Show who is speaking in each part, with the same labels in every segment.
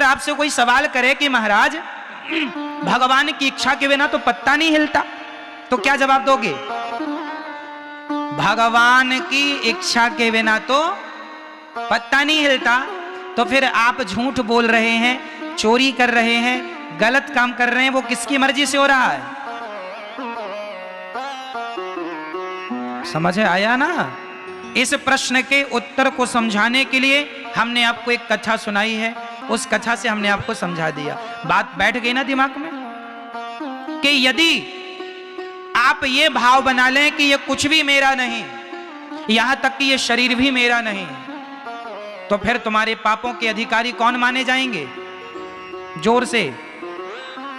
Speaker 1: फिर आपसे कोई सवाल करे कि महाराज भगवान की इच्छा के बिना तो पत्ता नहीं हिलता, तो क्या जवाब दोगे? भगवान की इच्छा के बिना तो पत्ता नहीं हिलता। तो फिर आप झूठ बोल रहे हैं, चोरी कर रहे हैं, गलत काम कर रहे हैं, वो किसकी मर्जी से हो रहा है? समझ आया ना? इस प्रश्न के उत्तर को समझाने के लिए हमने आपको एक कथा सुनाई है, उस कथा से हमने आपको समझा दिया। बात बैठ गई ना दिमाग में कि यदि आप ये भाव बना लें कि ये कुछ भी मेरा नहीं, यहां तक कि ये शरीर भी मेरा नहीं, तो फिर तुम्हारे पापों के अधिकारी कौन माने जाएंगे? जोर से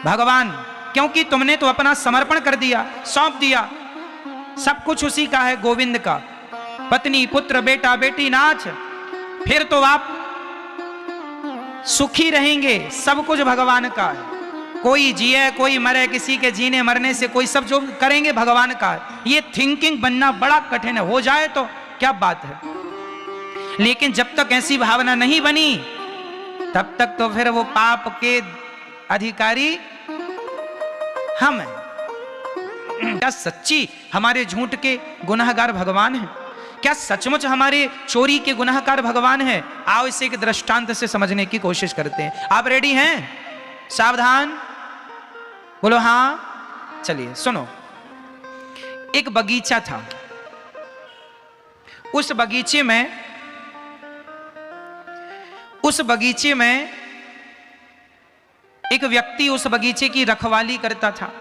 Speaker 1: भगवान, क्योंकि तुमने तो अपना समर्पण कर दिया, सौंप दिया, सब कुछ उसी का है, गोविंद का। पत्नी, पुत्र, बेटा, बेटी, नाच, फिर तो आप सुखी रहेंगे, सब कुछ भगवान का है। कोई जिए कोई मरे, किसी के जीने मरने से कोई, सब जो करेंगे भगवान का है। ये थिंकिंग बनना बड़ा कठिन है, हो जाए तो क्या बात है, लेकिन जब तक ऐसी भावना नहीं बनी तब तक तो फिर वो पाप के अधिकारी हम हैं। क्या सच्ची हमारे झूठ के गुनाहगार भगवान हैं? क्या सचमुच हमारे चोरी के गुनाहगार भगवान हैं? आओ इसे एक दृष्टांत से समझने की कोशिश करते हैं। आप रेडी हैं? सावधान, बोलो हाँ। चलिए सुनो। एक बगीचा था, उस बगीचे में एक व्यक्ति उस बगीचे की रखवाली करता था,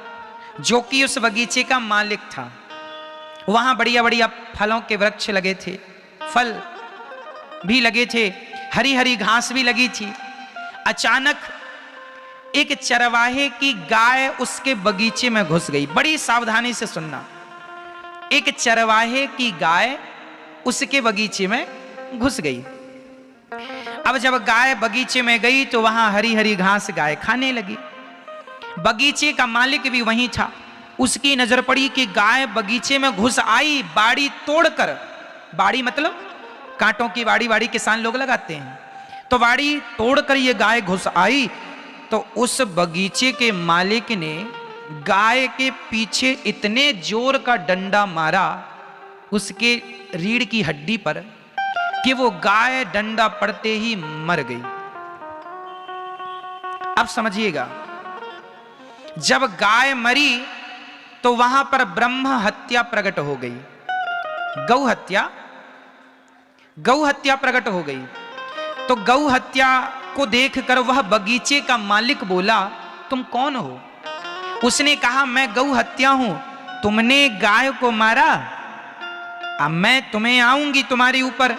Speaker 1: जो कि उस बगीचे का मालिक था। वहां बढ़िया बढ़िया फलों के वृक्ष लगे थे, फल भी लगे थे, हरी हरी घास भी लगी थी। अचानक एक चरवाहे की गाय उसके बगीचे में घुस गई। बड़ी सावधानी से सुनना, एक चरवाहे की गाय उसके बगीचे में घुस गई। अब जब गाय बगीचे में गई तो वहां हरी हरी घास गाय खाने लगी। बगीचे का मालिक भी वहीं था। उसकी नजर पड़ी कि गाय बगीचे में घुस आई, बाड़ी तोड़कर, बाड़ी मतलब कांटों की बाड़ी किसान लोग लगाते हैं, तो बाड़ी तोड़कर ये गाय घुस आई। तो उस बगीचे के मालिक ने गाय के पीछे इतने जोर का डंडा मारा उसके रीढ़ की हड्डी पर कि वो गाय डंडा पड़ते ही मर गई। अब समझिएगा, जब गाय मरी तो वहां पर ब्रह्म हत्या प्रकट हो गई, गौ हत्या प्रकट हो गई। तो गौ हत्या को देखकर वह बगीचे का मालिक बोला, तुम कौन हो? उसने कहा, मैं गौ हत्या हूं, तुमने गाय को मारा, अब मैं तुम्हें आऊंगी तुम्हारे ऊपर।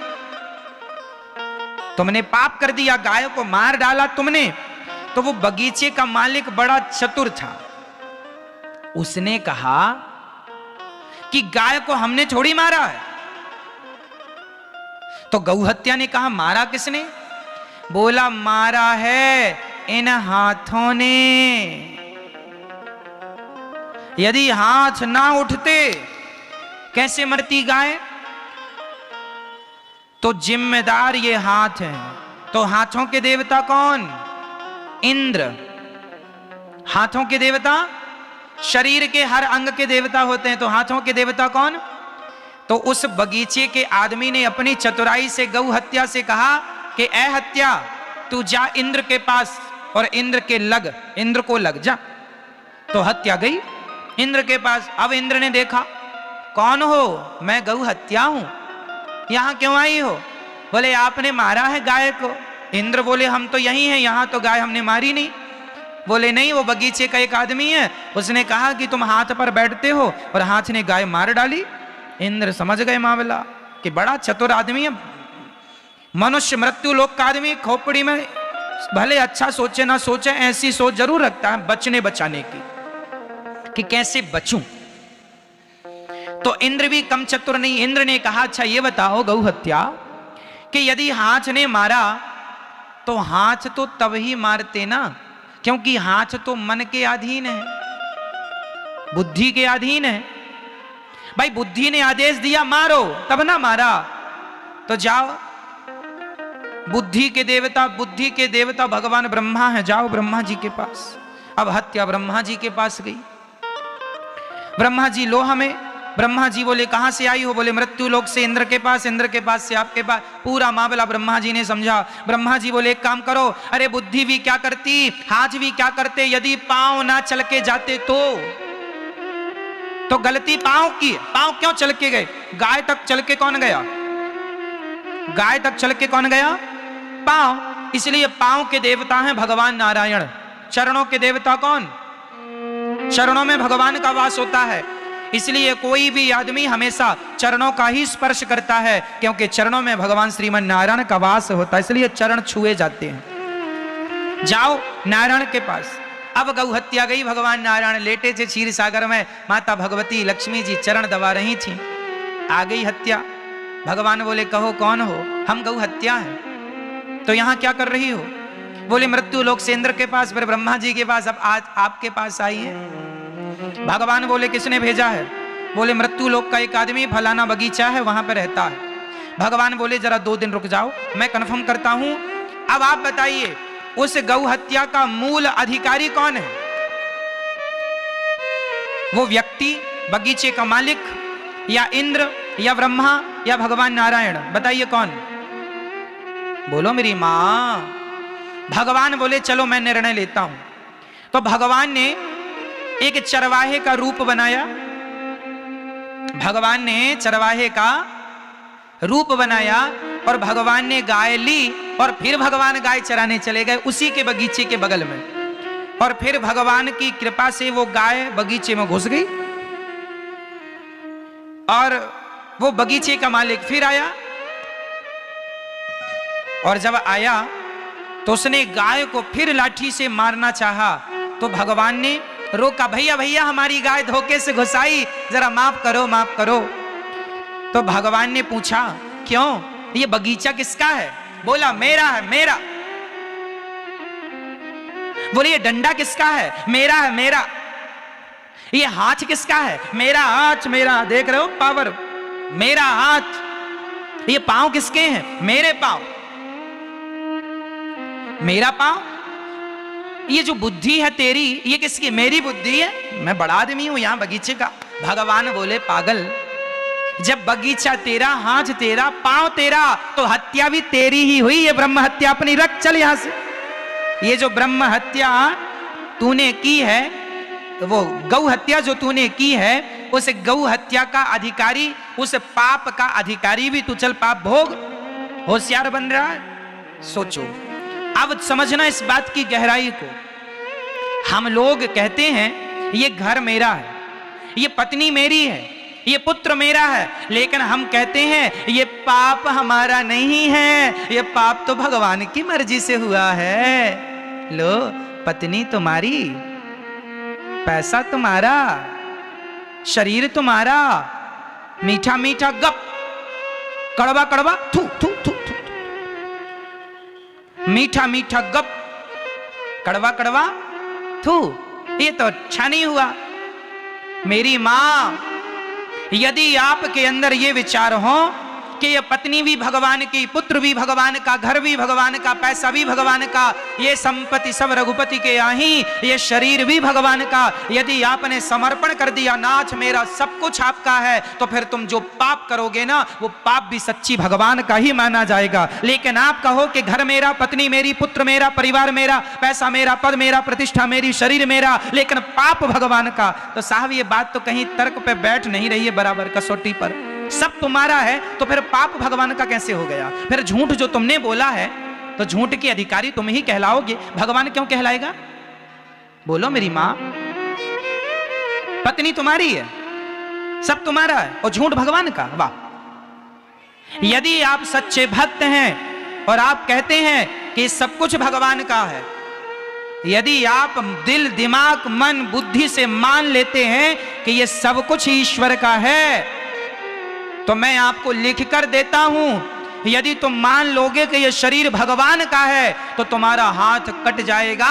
Speaker 1: तुमने पाप कर दिया, गाय को मार डाला तुमने। तो वो बगीचे का मालिक बड़ा चतुर था, उसने कहा कि गाय को हमने थोड़ी मारा है। तो गौ हत्या ने कहा, मारा किसने? बोला, मारा है इन हाथों ने। यदि हाथ ना उठते कैसे मरती गाय? तो जिम्मेदार ये हाथ हैं। तो हाथों के देवता कौन? इंद्र। हाथों के देवता, शरीर के हर अंग के देवता होते हैं, तो हाथों के देवता कौन? तो उस बगीचे के आदमी ने अपनी चतुराई से गौ हत्या से कहा कि ए हत्या, तू जा इंद्र के पास और इंद्र को लग जा। तो हत्या गई इंद्र के पास। अब इंद्र ने देखा, कौन हो? मैं गौ हत्या हूं, यहां क्यों आई हो? बोले, आपने मारा है गाय को। इंद्र बोले, हम तो यही हैं, यहां तो गाय हमने मारी नहीं। बोले, नहीं, वो बगीचे का एक आदमी है, उसने कहा कि तुम हाथ पर बैठते हो, और हाथ ने गाय मार डाली। इंद्र समझ गए मामला कि बड़ा चतुर आदमी है, मनुष्य मृत्यु लोक का आदमी, खोपड़ी में भले अच्छा सोचे ना सोचे, ऐसी सोच जरूर रखता है बचने बचाने की कि कैसे बचूं। तो इंद्र भी कम चतुर नहीं। इंद्र ने कहा, अच्छा ये बताओ गौ हत्या, कि यदि हाथ ने मारा तो हाथ तो तब ही मारते ना, क्योंकि हाथ तो मन के अधीन है, बुद्धि के अधीन है। भाई बुद्धि ने आदेश दिया मारो, तब ना मारा। तो जाओ बुद्धि के देवता भगवान ब्रह्मा है, जाओ ब्रह्मा जी के पास। अब हत्या ब्रह्मा जी के पास गई। ब्रह्मा जी लो हमें। ब्रह्मा जी बोले कहां से आई हो? बोले मृत्यु लोक से, इंद्र के पास, इंद्र के पास से आपके पास। पूरा मामला ब्रह्मा जी ने समझा। ब्रह्मा जी बोले एक काम करो, अरे बुद्धि भी क्या करती, हाथ भी क्या करते, यदि पांव ना चल के जाते तो गलती पांव की। पांव क्यों चल के गए? गाय तक चल के कौन गया? गाय तक चल के कौन गया? पांव। इसलिए पांव के देवता हैं भगवान नारायण। चरणों के देवता कौन? चरणों में भगवान का वास होता है। इसलिए कोई भी आदमी हमेशा चरणों का ही स्पर्श करता है, क्योंकि चरणों में भगवान श्रीमन नारायण का वास होता है, इसलिए चरण छुए जाते हैं। जाओ नारायण के पास। अब गौ हत्या गई। भगवान नारायण लेटे थे क्षीर सागर में, माता भगवती लक्ष्मी जी चरण दबा रही थी। आ गई हत्या। भगवान बोले कहो कौन हो? हम गौ हत्या है। तो यहां क्या कर रही हो? बोले मृत्यु लोक से इंद्र के पास, फिर ब्रह्मा जी के पास, अब आज आपके पास आई है। भगवान बोले किसने भेजा है? बोले मृत्यु लोक का एक आदमी फलाना बगीचा है वहां पर रहता है। भगवान बोले जरा 2 दिन रुक जाओ, मैं कंफर्म करता हूं। अब आप बताइए उस गौ हत्या का मूल अधिकारी कौन है? वो व्यक्ति, बगीचे का मालिक, या इंद्र, या ब्रह्मा, या भगवान नारायण? बताइए कौन? बोलो मेरी मां। भगवान बोले चलो मैं निर्णय लेता हूं। तो भगवान ने एक चरवाहे का रूप बनाया। भगवान ने चरवाहे का रूप बनाया और भगवान ने गाय ली और फिर भगवान गाय चराने चले गए उसी के बगीचे के बगल में। और फिर भगवान की कृपा से वो गाय बगीचे में घुस गई और वो बगीचे का मालिक फिर आया। और जब आया तो उसने गाय को फिर लाठी से मारना चाहा, तो भगवान ने रोका। भैया भैया हमारी गाय धोखे से घुसाई, जरा माफ करो माफ करो। तो भगवान ने पूछा क्यों, ये बगीचा किसका है? बोला मेरा है, मेरा। बोले ये डंडा किसका है? मेरा है, मेरा। ये हाथ किसका है? मेरा हाथ, मेरा। देख रहे हो पावर, मेरा हाथ। ये पांव किसके हैं? मेरे पांव, मेरा पांव। ये जो बुद्धि है तेरी, ये किसकी? मेरी बुद्धि है, मैं बड़ा आदमी हूं यहां बगीचे का। भगवान बोले पागल, जब बगीचा तेरा, हाथ तेरा, पांव तेरा, तो हत्या भी तेरी ही हुई। ये ब्रह्म हत्या अपनी रख, चल यहां से। ये जो ब्रह्म हत्या तूने की है, वो गौ हत्या जो तूने की है, उस गौ हत्या का अधिकारी, उस पाप का अधिकारी भी तू। चल पाप भोग। होशियार बन रहा है? सोचो। अब समझना इस बात की गहराई को। हम लोग कहते हैं ये घर मेरा है, ये पत्नी मेरी है, ये पुत्र मेरा है, लेकिन हम कहते हैं ये पाप हमारा नहीं है, ये पाप तो भगवान की मर्जी से हुआ है। लो पत्नी तुम्हारी, पैसा तुम्हारा, शरीर तुम्हारा, मीठा मीठा गप, कड़वा कड़वा थू थू थू थू, मीठा मीठा गप, कड़वा कड़वा थू, ये तो अच्छा नहीं हुआ। मेरी मां, यदि आपके अंदर ये विचार हो कि ये पत्नी भी भगवान की, पुत्र भी भगवान का, घर भी भगवान का, पैसा भी भगवान का, ये संपत्ति सब रघुपति के आही, ये शरीर भी भगवान का, यदि आपने समर्पण कर दिया, नाथ मेरा सब कुछ आपका है, तो फिर तुम जो पाप करोगे ना, वो पाप भी सच्ची भगवान का ही माना जाएगा। लेकिन आप कहो कि घर मेरा, पत्नी मेरी, पुत्र मेरा, परिवार मेरा, पैसा मेरा, पद मेरा, प्रतिष्ठा मेरी, शरीर मेरा, लेकिन पाप भगवान का, तो साहब ये बात तो कहीं तर्क पे बैठ नहीं रही है बराबर कसौटी पर। सब तुम्हारा है तो फिर पाप भगवान का कैसे हो गया? फिर झूठ जो तुमने बोला है तो झूठ के अधिकारी तुम ही कहलाओगे, भगवान क्यों कहलाएगा? बोलो मेरी मां। पत्नी तुम्हारी है, सब तुम्हारा है, और झूठ भगवान का। वाह। यदि आप सच्चे भक्त हैं और आप कहते हैं कि सब कुछ भगवान का है, यदि आप दिल, दिमाग, मन, बुद्धि से मान लेते हैं कि ये सब कुछ ईश्वर का है, तो मैं आपको लिख कर देता हूं यदि तुम मान लोगे कि यह शरीर भगवान का है तो तुम्हारा हाथ कट जाएगा,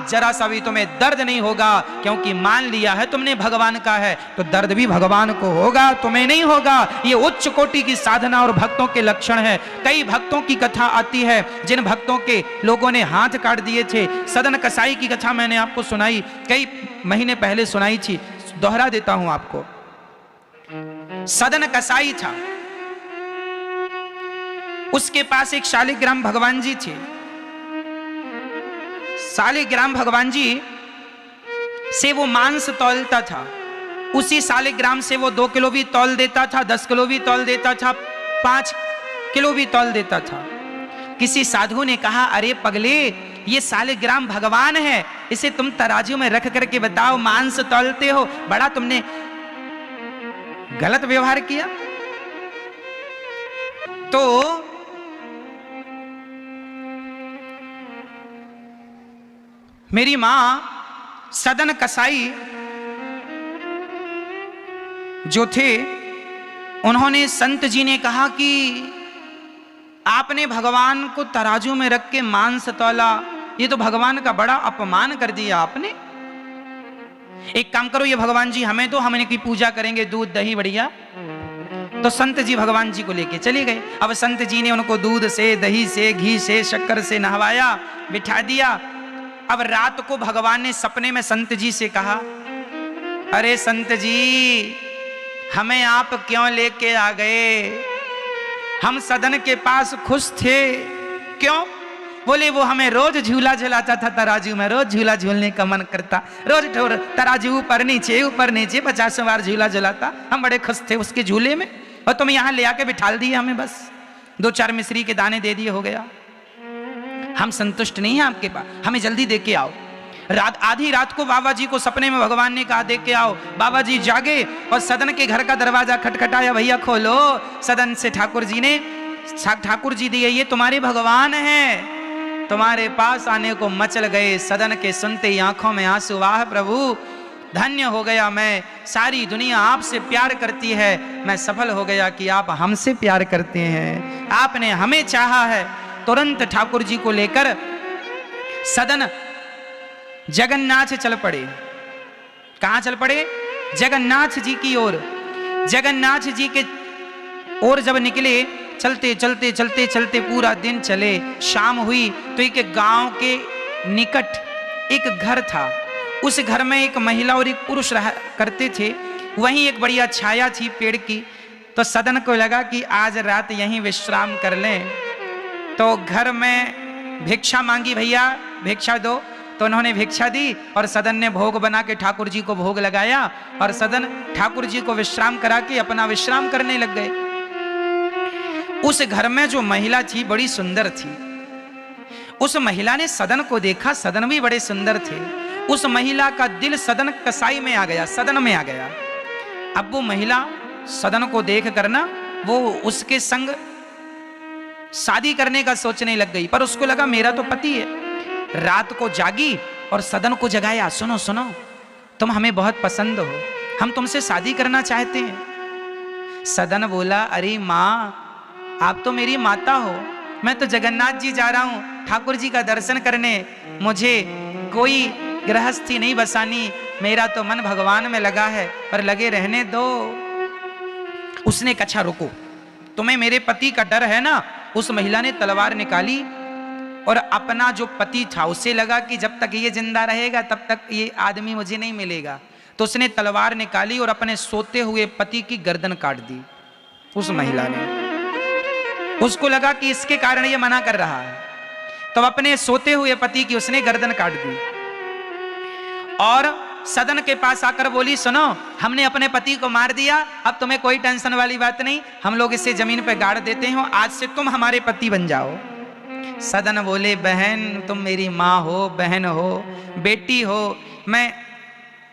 Speaker 1: जरा सा भी तुम्हें दर्द नहीं होगा, क्योंकि मान लिया है तुमने भगवान का है, तो दर्द भी भगवान को होगा, तुम्हें नहीं होगा। ये उच्च कोटि की साधना और भक्तों के लक्षण है। कई भक्तों की कथा आती है जिन भक्तों के लोगों ने हाथ काट दिए थे। सदन कसाई की कथा मैंने आपको सुनाई, कई महीने पहले सुनाई थी, दोहरा देता हूं आपको। सदन कसाई था, उसके पास एक शालिग्राम भगवान जी थे। शालिग्राम भगवान जी से वो मांस तौलता था, उसी शालिग्राम से वो 2 किलो भी तौल देता था, 10 किलो भी तौल देता था, 5 किलो भी तौल देता था। किसी साधु ने कहा, अरे पगले, ये शालिग्राम भगवान है, इसे तुम तराजू में रख करके बताओ, मांस तौलते हो, बड़ा तुमने गलत व्यवहार किया। तो मेरी मां सदन कसाई जो थे, उन्होंने, संत जी ने कहा कि आपने भगवान को तराजू में रख के मांस तौला, ये तो भगवान का बड़ा अपमान कर दिया आपने। एक काम करो, ये भगवान जी हमें तो, हम इनकी पूजा करेंगे, दूध दही बढ़िया। तो संत जी भगवान जी को लेके चले गए। अब संत जी ने उनको दूध से, दही से, घी से, शक्कर से नहवाया, बिठा दिया। अब रात को भगवान ने सपने में संत जी से कहा, अरे संत जी, हमें आप क्यों लेके आ गए? हम सदन के पास खुश थे। क्यों? बोले वो हमें रोज झूला झुलाता था तराजू में, रोज झूला झूलने का मन करता, रोज तराजू ऊपर नीचे 50 बार झूला झुलाता, हम बड़े खुश थे उसके झूले में, और तुम यहाँ ले आके बिठाल दिए हमें, बस 2-4 मिश्री के दाने दे दिए, हो गया। हम संतुष्ट नहीं हैं आपके पास, हमें जल्दी दे के आओ। आधी रात को बाबा जी को सपने में भगवान ने कहा, दे के आओ। बाबा जी जागे और सदन के घर का दरवाजा खटखटाया, भैया खोलो। सदन से ठाकुर जी ने, ठाकुर जी दिए, ये तुम्हारे भगवान हैं, तुम्हारे पास आने को मचल गए। सदन के सुनते ही आंखों में आंसू, वाह प्रभु, धन्य हो गया मैं, सारी दुनिया आपसे प्यार करती है, मैं सफल हो गया कि आप हमसे प्यार करते हैं, आपने हमें चाहा है। तुरंत ठाकुर जी को लेकर सदन जगन्नाथ चल पड़े। कहां चल पड़े? जगन्नाथ जी की ओर। जगन्नाथ जी के ओर जब निकले, चलते चलते चलते चलते पूरा दिन चले, शाम हुई तो एक गांव के निकट एक घर था। उस घर में एक महिला और एक पुरुष रहा करते थे। वहीं एक बढ़िया छाया थी पेड़ की। तो सदन को लगा कि आज रात यहीं विश्राम कर लें। तो घर में भिक्षा मांगी, भैया भिक्षा दो। तो उन्होंने भिक्षा दी और सदन ने भोग बना के ठाकुर जी को भोग लगाया, और सदन ठाकुर जी को विश्राम करा के अपना विश्राम करने लग गए। उस घर में जो महिला थी बड़ी सुंदर थी। उस महिला ने सदन को देखा, सदन भी बड़े सुंदर थे। उस महिला का दिल सदन कसाई में आ गया, सदन में आ गया। अब वो महिला सदन को देख कर ना, वो उसके संग शादी करने का सोचने लग गई, पर उसको लगा मेरा तो पति है। रात को जागी और सदन को जगाया, सुनो सुनो, तुम हमें बहुत पसंद हो, हम तुमसे शादी करना चाहते हैं। सदन बोला, अरे माँ, आप तो मेरी माता हो, मैं तो जगन्नाथ जी जा रहा हूँ ठाकुर जी का दर्शन करने, मुझे कोई गृहस्थी नहीं बसानी, मेरा तो मन भगवान में लगा है, पर लगे रहने दो। उसने कहा, अच्छा रुको, तुम्हें मेरे पति का डर है ना। उस महिला ने तलवार निकाली और अपना जो पति था उससे लगा कि जब तक ये जिंदा रहेगा तब तक ये आदमी मुझे नहीं मिलेगा। तो उसने तलवार निकाली और अपने सोते हुए पति की गर्दन काट दी। उस महिला ने, उसको लगा कि इसके कारण ये मना कर रहा है, तो अपने सोते हुए पति की उसने गर्दन काट दी और सदन के पास आकर बोली, सुनो, हमने अपने पति को मार दिया, अब तुम्हें कोई टेंशन वाली बात नहीं, हम लोग इसे जमीन पे गाड़ देते हो, आज से तुम हमारे पति बन जाओ। सदन बोले, बहन तुम मेरी माँ हो, बहन हो, बेटी हो, मैं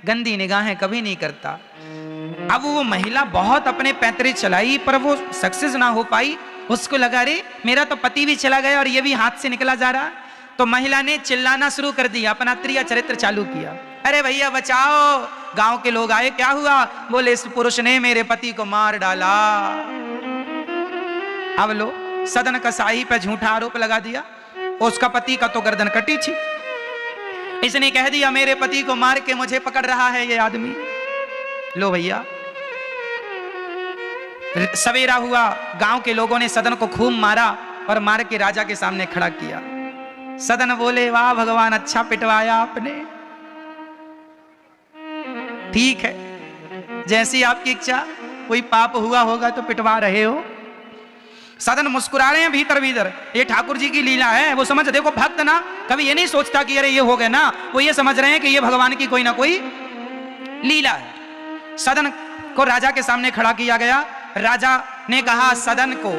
Speaker 1: गंदी निगाहें कभी नहीं करता। अब वो महिला बहुत अपने पैतरे चलाई पर वो सक्सेस ना हो पाई। उसको लगा, रे मेरा तो पति भी चला गया और ये भी हाथ से निकला जा रहा। तो महिला ने चिल्लाना शुरू कर दिया, अपना त्रिया चरित्र चालू किया, अरे भैया बचाओ। गांव के लोग आए, क्या हुआ? बोले, इस पुरुष ने मेरे पति को मार डाला। अब लो, सदन कसाई पर झूठा आरोप लगा दिया। उसका पति का तो गर्दन कटी थी, इसने कह दिया मेरे पति को मार के मुझे पकड़ रहा है ये आदमी। लो भैया, सवेरा हुआ, गांव के लोगों ने सदन को खूब मारा और मार के राजा के सामने खड़ा किया। सदन बोले वाह भगवान, अच्छा पिटवाया आपने, ठीक है, जैसी आपकी इच्छा, कोई पाप हुआ होगा तो पिटवा रहे हो। सदन मुस्कुरा रहे हैं भीतर भीतर, ये ठाकुर जी की लीला है। वो समझ, देखो भक्त ना कभी ये नहीं सोचता कि अरे ये हो गए ना, वो ये समझ रहे हैं कि ये भगवान की कोई ना कोई लीला है। सदन को राजा के सामने खड़ा किया गया। राजा ने कहा, सदन को,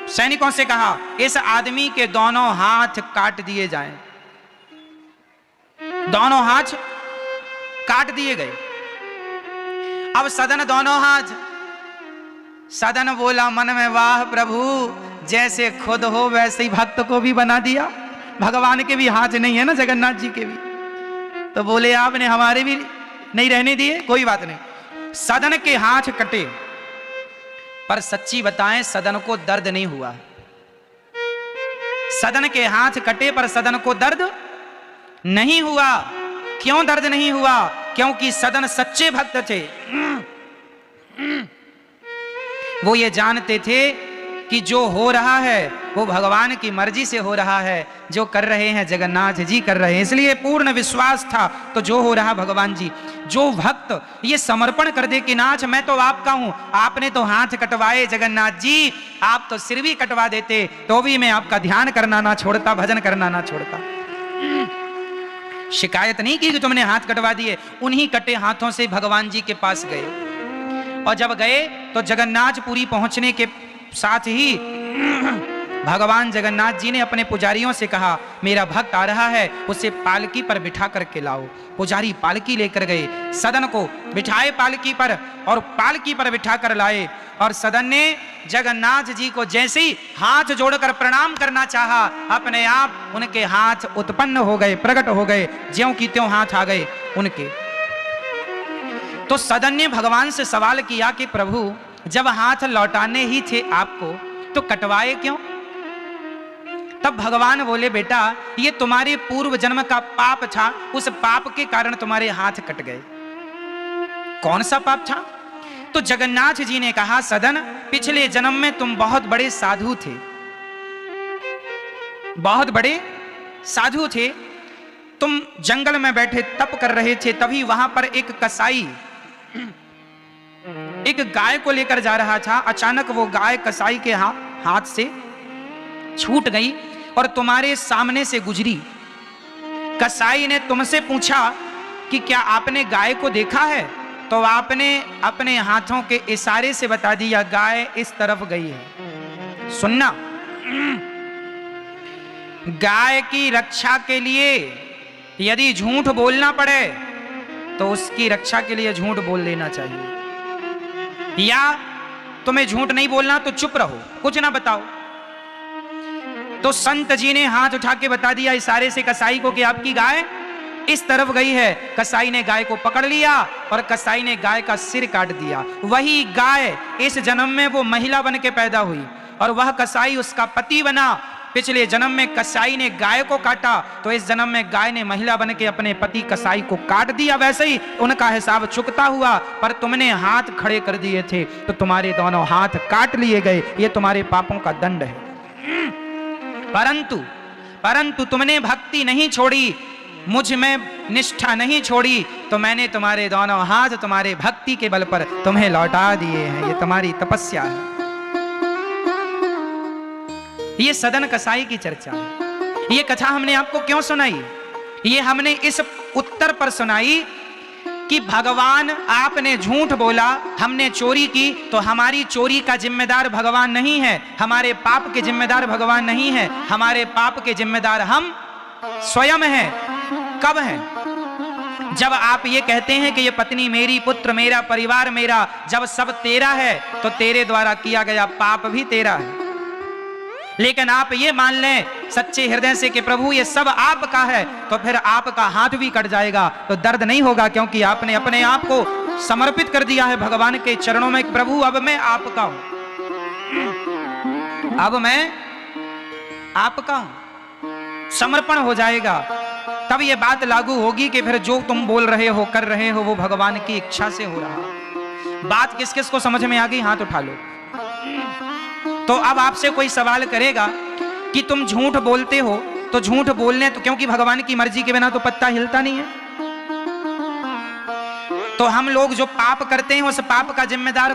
Speaker 1: सैनिकों से कहा, इस आदमी के दोनों हाथ काट दिए जाएं। दोनों हाथ काट दिए गए। अब सदन दोनों हाथ, सदन बोला मन में वाह प्रभु, जैसे खुद हो वैसे ही भक्त को भी बना दिया। भगवान के भी हाथ नहीं है ना, जगन्नाथ जी के भी, तो बोले आपने हमारे भी नहीं रहने दिए, कोई बात नहीं। सदन के हाथ कटे, पर सच्ची बताएं सदन को दर्द नहीं हुआ। सदन के हाथ कटे पर सदन को दर्द नहीं हुआ। क्यों दर्द नहीं हुआ? क्योंकि सदन सच्चे भक्त थे। वो ये जानते थे कि जो हो रहा है वो भगवान की मर्जी से हो रहा है, जो कर रहे हैं जगन्नाथ जी कर रहे हैं, इसलिए पूर्ण विश्वास था। तो जो हो रहा भगवान जी, जो भक्त ये समर्पण कर दे कि नाथ मैं तो आपका हूं, आपने तो हाथ कटवाए जगन्नाथ जी, आप तो सिर भी कटवा देते तो भी मैं आपका ध्यान करना ना छोड़ता, भजन करना ना छोड़ता। शिकायत नहीं की कि तुमने हाथ कटवा दिए। उन्हीं कटे हाथों से भगवान जी के पास गए, और जब गए तो जगन्नाथपुरी पहुंचने के साथ ही भगवान जगन्नाथ जी ने अपने पुजारियों से कहा मेरा भक्त आ रहा है, उसे पालकी पर बिठा करके लाओ। पुजारी पालकी लेकर गए, सदन को बिठाए पालकी पर और पालकी पर बिठा कर लाए। और सदन ने जगन्नाथ जी को जैसे ही हाथ जोड़कर प्रणाम करना चाहा, अपने आप उनके हाथ उत्पन्न हो गए, प्रकट हो गए, ज्यों की त्यों हाथ आ गए उनके। तो सदन ने भगवान से सवाल किया कि प्रभु जब हाथ लौटाने ही थे आपको तो कटवाए क्यों? तब भगवान बोले बेटा ये तुम्हारे पूर्व जन्म का पाप था, उस पाप के कारण तुम्हारे हाथ कट गए। कौन सा पाप था? तो जगन्नाथ जी ने कहा सदन पिछले जन्म में तुम बहुत बड़े साधु थे, बहुत बड़े साधु थे। तुम जंगल में बैठे तप कर रहे थे, तभी वहां पर एक कसाई एक गाय को लेकर जा रहा था। अचानक वो गाय कसाई के हाथ से छूट गई और तुम्हारे सामने से गुजरी। कसाई ने तुमसे पूछा कि क्या आपने गाय को देखा है? तो आपने अपने हाथों के इशारे से बता दिया गाय इस तरफ गई है। सुनना, गाय की रक्षा के लिए यदि झूठ बोलना पड़े तो उसकी रक्षा के लिए झूठ बोल लेना चाहिए, या तुम्हें झूठ नहीं बोलना तो चुप रहो, कुछ ना बताओ। तो संत जी ने हाथ उठा के बता दिया इशारे से कसाई को कि आपकी गाय इस तरफ गई है। कसाई ने गाय को पकड़ लिया और कसाई ने गाय का सिर काट दिया। वही गाय इस जन्म में वो महिला बन के पैदा हुई और वह कसाई उसका पति बना। पिछले जन्म में कसाई ने गाय को काटा तो इस जन्म में गाय ने महिला बन के अपने पति कसाई को काट दिया। वैसे ही उनका हिसाब चुकता हुआ, पर तुमने हाथ खड़े कर दिए थे तो तुम्हारे दोनों हाथ काट लिए गए। ये तुम्हारे पापों का दंड है। परंतु तुमने भक्ति नहीं छोड़ी, मुझ में निष्ठा नहीं छोड़ी, तो मैंने तुम्हारे दोनों हाथ तुम्हारे भक्ति के बल पर तुम्हें लौटा दिए हैं। ये तुम्हारी तपस्या है। ये सदन कसाई की चर्चा है। ये कथा हमने आपको क्यों सुनाई? ये हमने इस उत्तर पर सुनाई कि भगवान आपने झूठ बोला, हमने चोरी की, तो हमारी चोरी का जिम्मेदार भगवान नहीं है, हमारे पाप के जिम्मेदार भगवान नहीं है, हमारे पाप के जिम्मेदार हम स्वयं हैं। कब हैं? जब आप ये कहते हैं कि ये पत्नी मेरी, पुत्र मेरा, परिवार मेरा, जब सब तेरा है तो तेरे द्वारा किया गया पाप भी तेरा है। लेकिन आप ये मान लें सच्चे हृदय से कि प्रभु ये सब आपका है, तो फिर आपका हाथ भी कट जाएगा तो दर्द नहीं होगा, क्योंकि आपने अपने आप को समर्पित कर दिया है भगवान के चरणों में। प्रभु अब मैं आपका हूं, अब मैं आपका हूं, समर्पण हो जाएगा, तब ये बात लागू होगी कि फिर जो तुम बोल रहे हो कर रहे हो वो भगवान की इच्छा से हो रहा। बात किस किस को समझ में आ गई? हाथ उठा लो। तो अब आपसे कोई सवाल करेगा कि तुम झूठ बोलते हो, तो झूठ बोलने तो क्योंकि भगवान की मर्जी के बिना तो पत्ता हिलता नहीं है। तो हम लोग जो पाप करते हैं उस पाप का जिम्मेदार